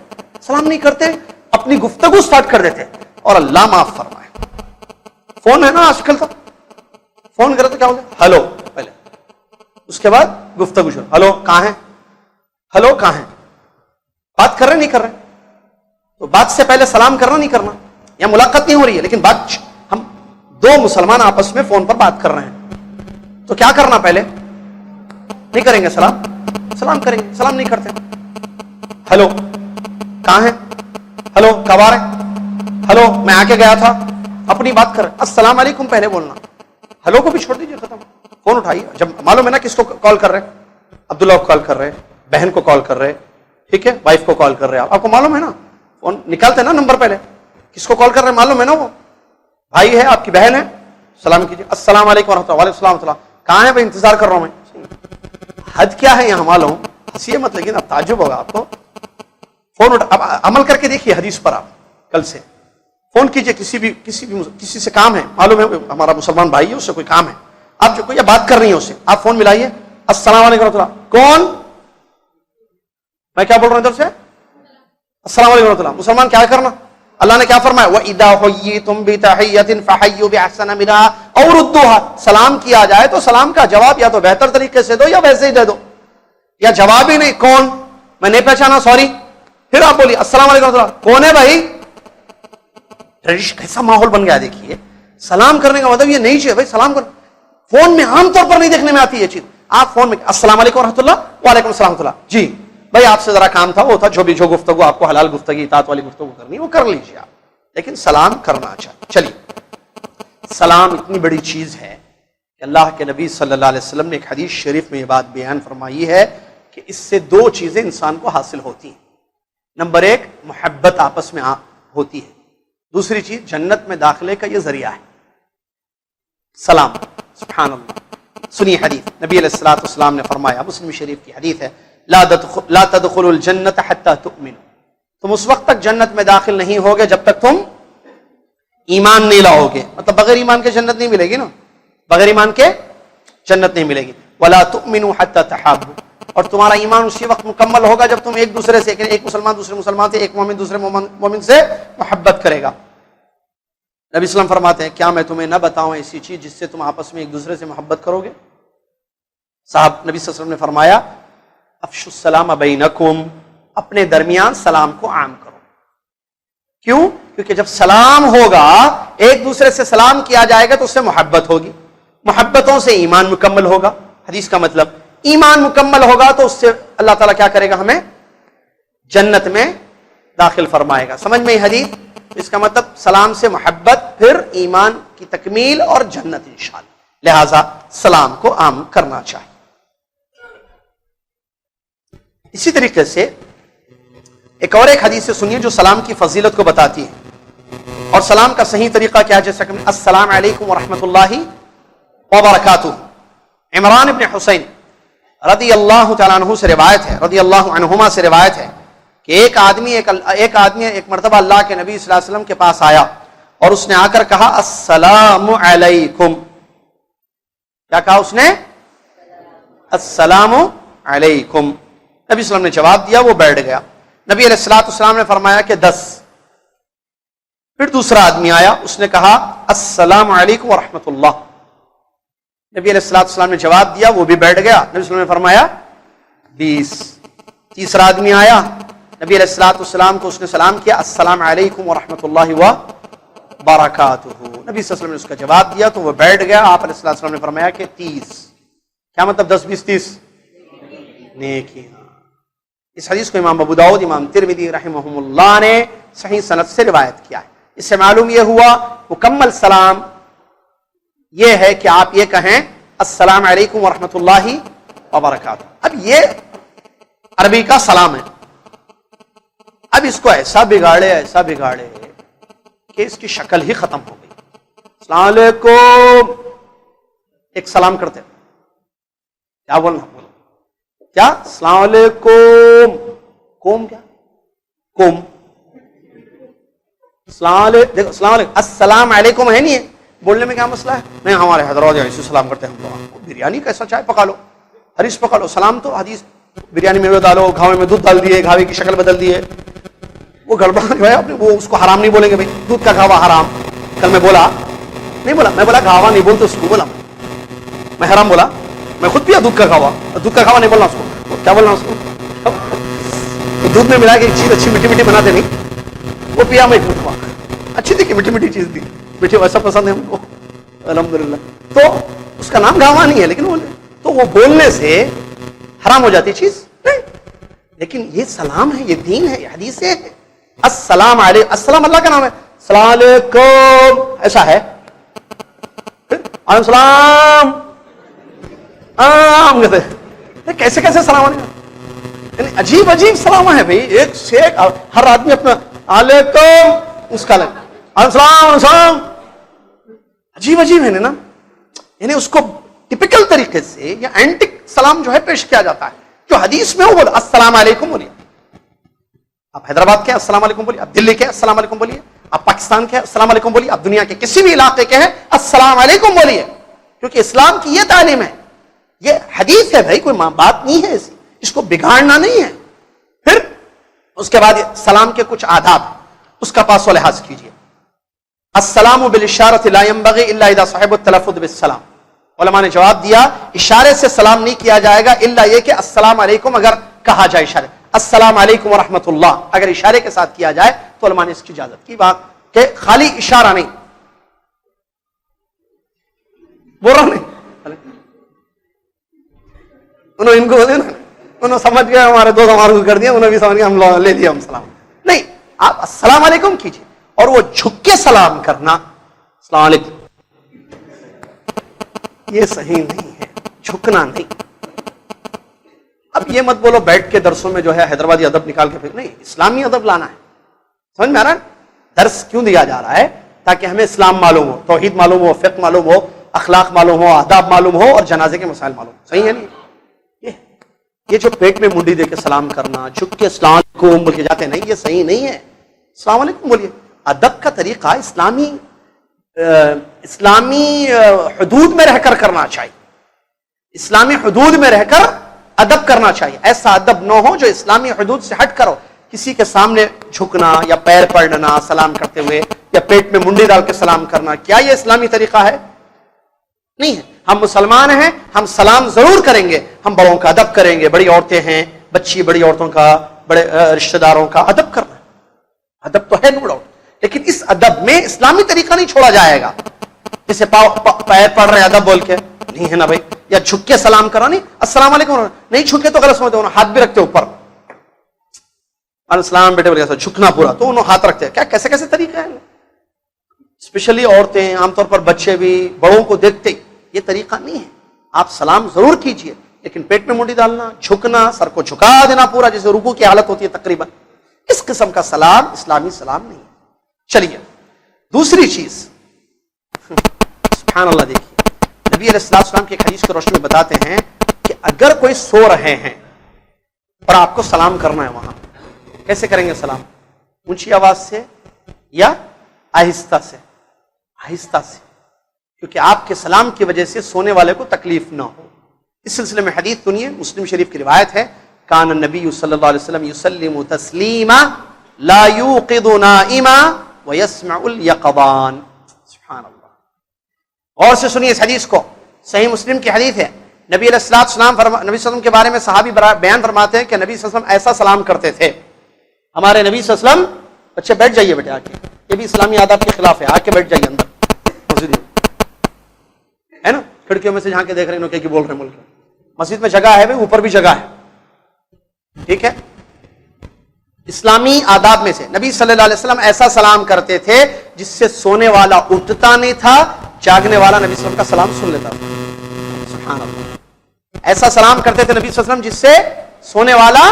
سلام نہیں کرتے، اپنی گفتگو سٹارٹ کر دیتے، اور اللہ معاف فرمائے، فون ہے نا آج کل، تو فون کرے تو کیا ہوگا، ہلو پہلے، اس کے بعد گفتگو شروع، ہلو کہاں ہے، ہلو کہاں ہے، بات کر رہے نہیں کر رہے، تو بات سے پہلے سلام کرنا نہیں کرنا، یا ملاقات نہیں ہو رہی ہے لیکن بات، ہم دو مسلمان آپس میں فون پر بات کر رہے ہیں، تو کیا کرنا، پہلے نہیں کریں گے سلام، سلام کریں گے، سلام نہیں کرتے، ہلو کہاں ہے، ہلو کب آ رہے، ہلو میں آ کے گیا تھا، اپنی بات کر رہے، السلام علیکم پہلے بولنا، ہلو کو بھی چھوڑ دیجیے، ختم، فون اٹھائیے، جب معلوم ہے نا کس کو کال کر رہے، عبداللہ کو کال کر رہے، بہن کو کال کر رہے، ٹھیک ہے، وائف کو کال کر رہے، آپ کو معلوم ہے نا، فون نکالتے نا نمبر، پہلے کس کو کال کر رہے ہیں معلوم ہے نا، وہ بھائی ہے، آپ کی بہن ہے، سلام کیجیے، السلام علیکم ورحمۃ اللہ، وعلیکم السلام، کہاں ہے بھائی، انتظار کر رہا ہوں میں، حد کیا ہے یہاں معلوم، ہنسیے مت لیکن اب تعجب ہوگا آپ کو، فون اب عمل کر کے دیکھیے حدیث پر، آپ کل سے فون کیجئے، کسی سے کام ہے، معلوم ہے ہمارا مسلمان بھائی ہے، اس سے کوئی کام ہے، آپ جو کوئی بات کر رہی ہیں اس سے، آپ فون ملائیے، السلام علیکم ورحمۃ اللہ، کون، میں کیا بول رہا ہوں ادھر سے، السلام علیکم ورحمۃ اللہ، مسلمان کیا کرنا، اللہ نے کیا فرمایا، وَإِذَا حُيِّيتُم بِتَحِيَّةٍ فَحَيُّوا بِأَحْسَنَ مِنْهَا أَوْ رُدُّوهَا، سلام کیا جائے تو سلام کا جواب یا تو بہتر طریقے سے دو یا ویسے ہی دے دو، یا جواب ہی نہیں، کون، میں نہیں پہچانا، سوری، پھر آپ بولیے السلام علیکم ورحمۃ اللہ، کون ہے بھائی، کیسا ماحول بن گیا دیکھیے، سلام کرنے کا مطلب یہ نہیں چاہیے بھائی سلام کر، فون میں عام طور پر نہیں دیکھنے میں آتی یہ چیز، آپ فون میں السلام علیکم ورحمۃ اللہ، وعلیکم السلام ورحمۃ اللہ، جی بھائی آپ سے ذرا کام تھا، وہ تھا جو گفتگو آپ کو حلال گفتگی اطاعت والی گفتگو کرنی وہ کر لیجیے آپ، لیکن سلام کرنا چاہیے۔ چلیے، سلام اتنی بڑی چیز ہے کہ اللہ کے نبی صلی اللہ علیہ وسلم نے ایک حدیث شریف میں یہ بات بیان فرمائی ہے کہ اس سے دو چیزیں انسان کو حاصل ہوتی ہیں، نمبر ایک محبت آپس میں ہوتی ہے، دوسری چیز جنت میں داخلے کا یہ ذریعہ ہے سلام. سبحان اللہ. سنی حدیث نبی علیہ الصلوۃ والسلام نے فرمایا, مسلم شریف کی حدیث ہے, لا تدخلوا الجنت حتى تؤمنوا, تم اس وقت تک جنت میں داخل نہیں ہوگے جب تک تم ایمان نہیں لاؤ گے. مطلب بغیر ایمان کے جنت نہیں ملے گی نا, بغیر ایمان کے جنت نہیں ملے گی. ولا تؤمنوا حتى تحابوا, اور تمہارا ایمان اسی وقت مکمل ہوگا جب تم ایک دوسرے سے, ایک مسلمان دوسرے مسلمان سے, ایک مومن دوسرے مومن سے محبت کرے گا. نبی صلی اللہ علیہ وسلم فرماتے ہیں کیا میں تمہیں نہ بتاؤں ایسی چیز جس سے تم آپس میں ایک دوسرے سے محبت کرو گے؟ صاحب نبی صلی اللہ علیہ وسلم نے فرمایا افشوا السلام بینکم, اپنے درمیان سلام کو عام کرو. کیوں؟ کیونکہ جب سلام ہوگا, ایک دوسرے سے سلام کیا جائے گا تو اس سے محبت ہوگی, محبتوں سے ایمان مکمل ہوگا. حدیث کا مطلب ایمان مکمل ہوگا تو اس سے اللہ تعالیٰ کیا کرے گا, ہمیں جنت میں داخل فرمائے گا. سمجھ میں حدیث؟ اس کا مطلب سلام سے محبت, پھر ایمان کی تکمیل اور جنت انشاءاللہ. لہذا سلام کو عام کرنا چاہیے. اسی طریقے سے ایک اور ایک حدیث سے سنیے جو سلام کی فضیلت کو بتاتی ہے, اور سلام کا صحیح طریقہ کیا ہے. جیسا کہ السلام علیکم ورحمۃ اللہ وبرکاتہ. عمران ابن حسین رضی اللہ تعالیٰ عنہ سے روایت ہے, رضی اللہ عنہما سے روایت ہے کہ ایک آدمی ایک مرتبہ اللہ کے نبی صلی اللہ علیہ وسلم کے پاس آیا اور اس نے آ کر کہا السلام علیکم. کیا کہا اس نے؟ السلام علیکم. نبی صلی اللہ علیہ وسلم نے جواب دیا, وہ بیٹھ گیا. نبی علیہ الصلوۃ والسلام نے فرمایا کہ 10. پھر دوسرا آدمی آیا, اس نے کہا السلام علیکم ورحمۃ اللہ. نبی علیہ الصلوۃ والسلام نے جواب دیا, وہ بھی بیٹھ گیا. نبی صلی اللہ علیہ وسلم نے فرمایا 20. تیسرا آدمی آیا, نبی علیہ الصلوۃ والسلام کو اس نے سلام کیا السلام علیکم ورحمۃ اللہ وبرکاتہ. نبی صلی اللہ علیہ وسلم نے اس کا جواب دیا تو وہ بیٹھ گیا. آپ علیہ الصلوۃ والسلام نے فرمایا کہ 30. کیا مطلب 10 20 30 نیکی. اس حدیث کو امام ابو داؤد, امام ترمذی رحمہم اللہ نے صحیح سند سے روایت کیا ہے. اس سے معلوم یہ ہوا مکمل سلام یہ ہے کہ آپ یہ کہیں السلام علیکم ورحمۃ اللہ وبرکاتہ. اب یہ عربی کا سلام ہے. اب اس کو ایسا بگاڑے کہ اس کی شکل ہی ختم ہو گئی. السلام علیکم ایک سلام کرتے, کیا بولنا, کیا السلام علیکم, کوم کیا کوم, السلام علیکم ہے نہیں ہے, بولنے میں کیا مسئلہ ہے؟ نہیں ہمارے حیدرآباد ایسے سلام کرتے ہیں ہم لوگ. بریانی کیسا چائے پکا لو, حدیث پکا لو, سلام تو حدیث. بریانی میں ڈالو, گھاوے میں دودھ ڈال دیے, گھاوے کی شکل بدل دیے, وہ گڑبڑ ہے. وہ اس کو حرام نہیں بولیں گے بھائی, دودھ کا گھاوا حرام. کل میں بولا نہیں بولا, میں بولا گھاوا نہیں بولتے اس کو, بولا میں حرام بولا. میں خود پیا دودھ کا گھاوا, دودھ کا گھاوا نہیں بولنا اس کو, کیا بولنا اس کو, دودھ میں ملا کے ایک چیز اچھی میٹھی میٹھی بنا دینی, وہ پیا میں اچھی تھی کہ میٹھی میٹھی چیز دی, میٹھی ویسا پسند ہے ہم کو الحمدللہ. تو اس کا نام گھاوا نہیں ہے, لیکن تو وہ بولنے سے حرام ہو جاتی چیز نہیں. لیکن یہ سلام ہے, یہ دین ہے, یہ حدیث ہے. السلام علیکم, السلام اللہ کا نام ہے. السلام علیکم ایسا ہے, علیکم السلام کیسے کیسے سلام علیکم, یعنی عجیب عجیب سلام ہے بھائی. ایک سے ایک ہر آدمی اپنا علیکم اس کا السلام عجیب عجیب ہے نا. یعنی اس کو ٹپکل طریقے سے یا اینٹک سلام جو ہے پیش کیا جاتا ہے. جو حدیث میں وہ بولا السلام علیکم بولیے. آپ حیدرآباد کے السلام علیکم بولیے, آپ دلی کے السلام علیکم بولیے, آپ پاکستان کے السلام علیکم بولیے, آپ دنیا کے کسی بھی علاقے کے ہیں السلام علیکم بولیے. کیونکہ اسلام کی یہ تعلیم ہے, یہ حدیث ہے بھائی, کوئی بات نہیں ہے ایسی, اس کو بگاڑنا نہیں ہے. پھر اس کے بعد سلام کے کچھ آداب, اس کا پاس و لحاظ کیجیے. السلام بالاشارۃ لا ينبغي الا اذا صاحب التلفظ بالسلام. علماء نے جواب دیا اشارے سے سلام نہیں کیا جائے گا الا یہ کہ السلام علیکم اگر کہا جائے اشارے, السلام علیکم ورحمۃ اللہ اگر اشارے کے ساتھ کیا جائے تو علماء نے اس کی اجازت کی. بات کہ خالی اشارہ نہیں, بول رہا نہیں, ان کو انہوں سمجھ گئے, ہمارے دو ہمارے کر دیا, انہوں بھی سمجھ گیا ہم لے لیا ہم سلام. نہیں, آپ السلام علیکم کیجیے, اور وہ جھک کے سلام کرنا السلام علیکم یہ صحیح نہیں ہے, جھکنا نہیں. اب یہ مت بولو بیٹھ کے درسوں میں جو ہے حیدرآبادی ادب نکال کے پھر, نہیں, اسلامی ادب لانا ہے. سمجھ میں آ رہا ہے؟ درس کیوں دیا جا رہا ہے؟ تاکہ ہمیں اسلام معلوم ہو، توحید معلوم ہو، فقہ معلوم ہو، اخلاق معلوم ہو، آداب معلوم ہو، اور جنازے کے مسائل معلوم ہو. صحیح ہے نہیں؟ یہ جو پیٹ میں منڈی دے کے سلام کرنا، جھک کے السلام علیکم بول کے جاتے ہیں، نہیں، یہ صحیح نہیں ہے. السلام علیکم بولیے. ادب کا طریقہ اسلامی حدود میں رہ کر کرنا چاہیے. اسلامی حدود میں رہ کر ادب کرنا چاہیے. ایسا ادب نہ ہو جو اسلامی حدود سے ہٹ کرو. کسی کے سامنے جھکنا یا پیر پڑنا سلام کرتے ہوئے، یا پیٹ میں منڈی ڈال کے سلام کرنا، کیا یہ اسلامی طریقہ ہے؟ نہیں ہے. ہم مسلمان ہیں، ہم سلام ضرور کریں گے، ہم بڑوں کا ادب کریں گے. بڑی عورتیں ہیں، بچی بڑی عورتوں کا، بڑے رشتہ داروں کا ادب کرنا، ادب تو ہے نو ڈاؤٹ، لیکن اس ادب میں اسلامی طریقہ نہیں چھوڑا جائے گا. جیسے پیر پڑ رہے ہیں ادب بول کے، نہیں ہے نا بھائی. یا جھک کے سلام کرنا، نہیں السلام علیکم، نہیں جھکے تو غلط سمجھتے ہو، ہاتھ بھی رکھتے اوپر، السلام بیٹے بولے جھکنا پورا، تو انہوں ہاتھ رکھتے ہیں. کیا کیسے کیسے طریقہ ہے؟ اسپیشلی عورتیں، عام طور پر بچے بھی بڑوں کو دیکھتے، یہ طریقہ نہیں ہے. آپ سلام ضرور کیجئے، لیکن پیٹ میں منڈی ڈالنا، جھکنا، سر کو جھکا دینا پورا جیسے رکوع کی حالت ہوتی ہے تقریباً، اس قسم کا سلام اسلامی سلام نہیں ہے. چلیے دوسری چیز، سبحان اللہ، دیکھیے نبی علیہ السلام کی ایک حدیث کی روشنی میں بتاتے ہیں کہ اگر کوئی سو رہے ہیں اور آپ کو سلام کرنا ہے، وہاں کیسے کریں گے سلام؟ اونچی آواز سے یا آہستہ سے؟ آہستہ سے، کیونکہ آپ کے سلام کی وجہ سے سونے والے کو تکلیف نہ ہو. اس سلسلے میں حدیث سنیے، مسلم شریف کی روایت ہے، کان النبی صلی اللہ علیہ وسلم یسلم تسلیما لا یوقظ نائما ویسمع الیقظان. سبحان اللہ. غور سے سنیے اس حدیث کو، صحیح مسلم کی حدیث ہے. نبی علیہ السلام نبی صلی اللہ علیہ وسلم کے بارے میں صحابی بیان فرماتے ہیں کہ نبی صلی اللہ علیہ وسلم ایسا سلام کرتے تھے. ہمارے نبی صلی اللہ علیہ وسلم، بچے بیٹھ جائیے بیٹے آ کے، یہ بھی اسلامی آداب کے خلاف ہے، آ کے بیٹھ جائیے اندر مسجد ہے نا. کھڑکیوں میں سے جہاں کے دیکھ رہے ہیں کہ بول رہے ہیں، ملک مسجد میں جگہ ہے بھائی، اوپر بھی جگہ ہے، ٹھیک ہے. اسلامی آداب میں سے نبی صلی اللہ علیہ وسلم ایسا سلام کرتے تھے جس سے سونے والا اٹھتا نہیں تھا، جاگنے والا نبی صلی اللہ علیہ وسلم کا سلام سن لیتا تھا. سبحان اللہ. ایسا سلام کرتے تھے نبی صلی اللہ علیہ وسلم جس سے سونے والا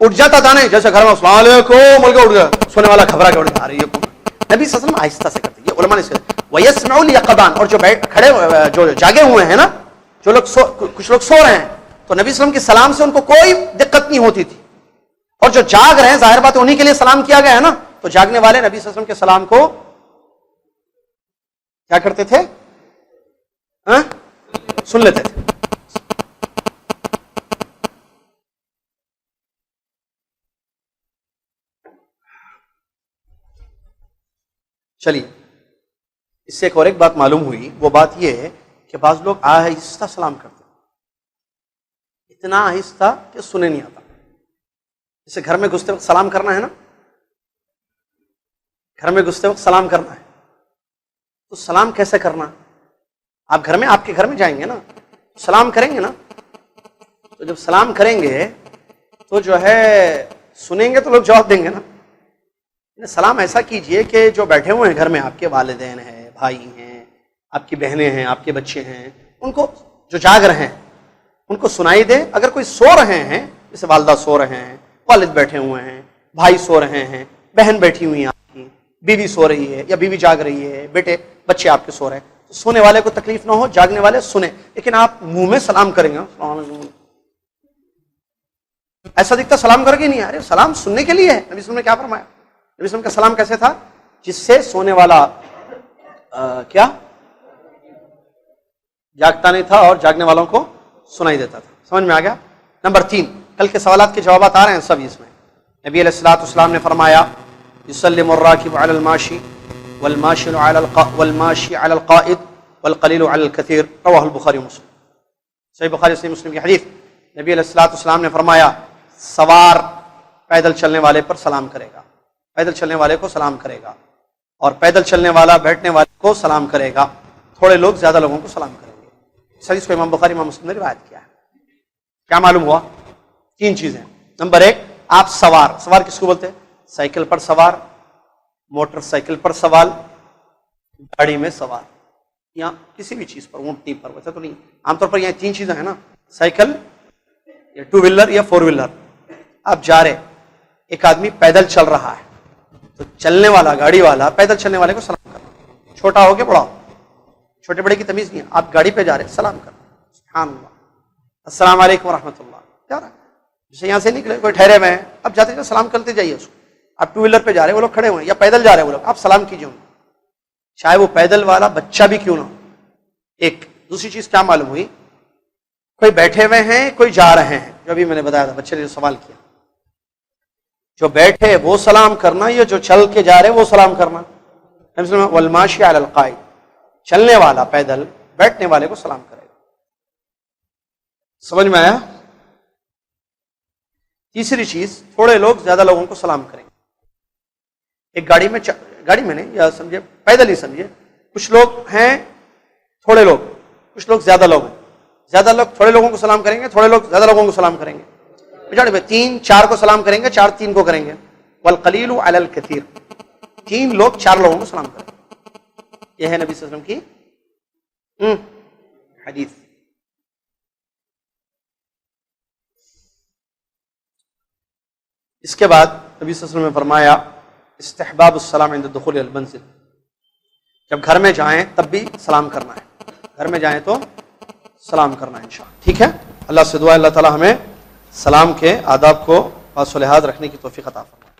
اٹھ جاتا تھا، نہیں جیسے گھر میں السلام علیکم بول کے اٹھ گیا، سونے والا گھبرا کے اٹھ گیا، نبی صلی اللہ علیہ وسلم آہستہ سے کرتے. یہ علماء نے وَيَسْمَعُ الْيَقْظَانَ، اور جو جاگے ہوئے ہیں نا، جو لوگ کچھ لوگ سو رہے ہیں، تو نبی صلی اللہ علیہ وسلم کے سلام سے ان کو کوئی دقت نہیں ہوتی تھی. اور جو جاگ رہے ہیں، ظاہر بات ہے انہی کے لیے سلام کیا گیا ہے نا، تو جاگنے والے نبی صلی اللہ علیہ وسلم کے سلام کو کیا کرتے تھے؟ سن لیتے تھے. چلیے اس سے ایک بات معلوم ہوئی، وہ بات یہ ہے کہ بعض لوگ آہستہ سلام کرتے ہیں، اتنا آہستہ کہ سنے نہیں آتا. جیسے گھر میں گھستے وقت سلام کرنا ہے نا، گھر میں گھستے وقت سلام کرنا ہے، تو سلام کیسے کرنا؟ آپ کے گھر میں جائیں گے نا، سلام کریں گے نا، تو جب سلام کریں گے تو جو ہے سنیں گے تو لوگ جواب دیں گے نا. سلام ایسا کیجئے کہ جو بیٹھے ہوئے ہیں گھر میں، آپ کے والدین ہیں، بھائی ہیں، آپ کی بہنیں ہیں، آپ کے بچے ہیں، ان کو جو جاگ رہے ہیں ان کو سنائی دے. اگر کوئی سو رہے ہیں، جیسے والدہ سو رہے ہیں، والد بیٹھے ہوئے ہیں، بھائی سو رہے ہیں، بہن بیٹھی ہوئی ہیں آپ کی، بیوی سو رہی ہے یا بیوی جاگ رہی ہے، بیٹے بچے آپ کے سو رہے ہیں، تو سونے والے کو تکلیف نہ ہو، جاگنے والے سنیں. لیکن آپ منہ میں سلام کریں گے، ایسا دکھتا سلام کر کے نہیں. ارے سلام سننے کے لیے ہے. نبی صلی اللہ علیہ وسلم نے کیا فرمایا؟ نبی صلی اللہ علیہ وسلم کا سلام کیسے تھا؟ جس سے سونے والا کیا جاگتا نہیں تھا اور جاگنے والوں کو سنائی دیتا تھا. سمجھ میں آ گیا؟ نمبر 3، کل کے سوالات کے جوابات آ رہے ہیں سب اس میں. نبی علیہ الصلوۃ والسلام نے فرمایا یسلم الراکب علی الماشی والماشی علی القائد والقلیل علی الکثیر، رواہ البخاری ومسلم. صحیح بخاری صحیح مسلم کی حدیث. نبی علیہ الصلوۃ والسلام نے فرمایا سوار پیدل چلنے والے پر سلام کرے گا، پیدل چلنے والے کو سلام کرے گا، اور پیدل چلنے والا بیٹھنے والے کو سلام کرے گا. تھوڑے لوگ زیادہ لوگوں کو سلام کریں گے. اس حدیث کو امام بخاری امام مسلم نے روایت کیا ہے. کیا معلوم ہوا؟ 3 چیزیں. نمبر 1، آپ سوار کس کو بولتے ہیں؟ سائیکل پر سوار، موٹر سائیکل پر سوار، گاڑی میں سوار، یا کسی بھی چیز پر، اونٹنی پر. ویسے تو نہیں، عام طور پر یہاں 3 چیزیں ہیں نا، سائیکل یا 2 ویلر یا 4 ویلر. آپ جا رہے، ایک آدمی پیدل چل رہا ہے، تو چلنے والا، گاڑی والا، پیدل چلنے والے کو سلام کرنا، چھوٹا ہو کے بڑا ہو، چھوٹے بڑے کی تمیز نہیں ہے. آپ گاڑی پہ جا رہے ہیں، سلام کرنا. سبحان اللہ، السلام علیکم ورحمۃ اللہ. جا رہا ہے جیسے یہاں سے نکلے، کوئی ٹھہرے ہوئے ہیں، اب جاتے جاتے سلام کرتے جائیے اس کو. آپ ٹو ویلر پہ جا رہے ہیں، وہ لوگ کھڑے ہوئے ہیں، یا پیدل جا رہے ہیں وہ لوگ، آپ سلام کیجیے ان کو، چاہے وہ پیدل والا بچہ بھی کیوں نہ ہو. ایک دوسری چیز کیا معلوم ہوئی، کوئی بیٹھے ہوئے ہیں، کوئی جا رہے ہیں، جو ابھی میں نے بتایا تھا، بچے نے جو سوال کیا، جو بیٹھے وہ سلام کرنا، یا جو چل کے جا رہے وہ سلام کرنا. والماشی علی القائد، چلنے والا پیدل بیٹھنے والے کو سلام کرے گا. سمجھ میں آیا؟ تیسری چیز، تھوڑے لوگ زیادہ لوگوں کو سلام کریں گے. ایک گاڑی میں نہیں، یا سمجھے پیدل ہی سمجھے، کچھ لوگ ہیں تھوڑے لوگ، کچھ لوگ زیادہ لوگ ہیں. زیادہ لوگ تھوڑے لوگوں کو سلام کریں گے، تھوڑے لوگ زیادہ لوگوں کو سلام کریں گے. بچاڑے میں 3 4 کو سلام کریں گے، 4 3 کو کریں گے. والقلیل علی الکثیر، 3 لوگ 4 لوگوں کو سلام کریں گے. یہ ہے نبی صلی اللہ علیہ وسلم کی حدیث. اس کے بعد نبی صلی اللہ علیہ وسلم نے فرمایا استحباب السلام عند دخول المنزل، جب گھر میں جائیں تب بھی سلام کرنا ہے، گھر میں جائیں تو سلام کرنا ہے انشاءاللہ. ٹھیک ہے، اللہ سے دعا اللہ تعالی ہمیں سلام کے آداب کو پاس و لحاظ رکھنے کی توفیق عطا فرمائے.